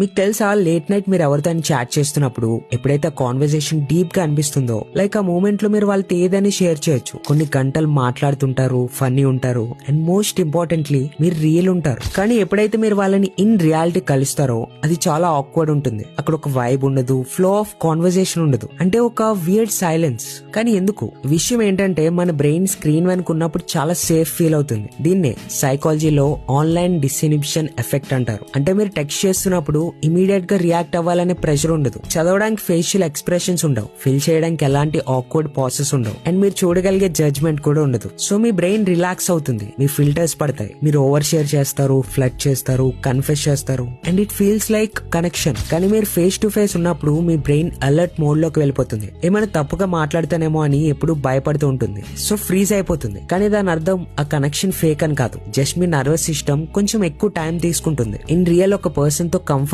మీకు తెలుసా late night మీరు ఎవరితో చాట్ చేస్తున్నప్పుడు ఎప్పుడైతే కాన్వర్సేషన్ డీప్ గా అనిపిస్తుందో లైక్ ఆ మూమెంట్ లో మీరు వాళ్ళతో ఏదని షేర్ చేయొచ్చు. కొన్ని గంటలు మాట్లాడుతుంటారు, ఫన్నీ ఉంటారు, అండ్ మోస్ట్ ఇంపార్టెంట్లీ మీరు రియల్ ఉంటారు. కానీ ఎప్పుడైతే మీరు వాళ్ళని ఇన్ రియాలిటీ కలుస్తారో అది చాలా ఆక్వర్డ్ ఉంటుంది. అక్కడ ఒక వైబ్ ఉండదు, ఫ్లో ఆఫ్ కాన్వర్సేషన్ ఉండదు, అంటే ఒక వియర్డ్ సైలెన్స్. కానీ ఎందుకు? విషయం ఏంటంటే మన బ్రెయిన్ స్క్రీన్ వెనుక ఉన్నప్పుడు చాలా సేఫ్ ఫీల్ అవుతుంది. దీన్నే సైకాలజీలో ఆన్లైన్ డిస్ఇన్హిబిషన్ ఎఫెక్ట్ అంటారు. అంటే మీరు టెక్స్ట్ చేస్తున్నప్పుడు ఇమీడియట్ గా రియాక్ట్ అవ్వాలనే ప్రెషర్ ఉండదు, చదవడానికి ఫేషియల్ ఎక్స్ప్రెషన్స్ ఉండవు, ఫిల్ చేయడానికి ఎలాంటి ఆక్వర్డ్ పాసెస్ ఉండవు, అండ్ మీరు చూడగలిగే జడ్జ్మెంట్ కూడా ఉండదు. సో మీ బ్రెయిన్ రిలాక్స్ అవుతుంది, మీ ఫిల్టర్స్ పడతాయి, మీరు ఓవర్ షేర్ చేస్తారు, ఫ్లడ్ చేస్తారు, కన్ఫెస్ చేస్తారు, and it feels like connection. కానీ మీరు ఫేస్ టు ఫేస్ ఉన్నప్పుడు మీ బ్రెయిన్ అలర్ట్ మోడ్ లోకి వెళ్ళిపోతుంది. ఏమైనా తప్పుగా మాట్లాడతానేమో అని ఎప్పుడు భయపడుతూ ఉంటుంది, సో ఫ్రీజ్ అయిపోతుంది. కానీ దాని అర్థం ఆ కనెక్షన్ ఫేక్ అని కాదు, జస్ట్ మీ నర్వస్ సిస్టమ్ కొంచెం ఎక్కువ టైం తీసుకుంటుంది. ఇన్ రియల్ ఒక పర్సన్ తో కంఫర్ట్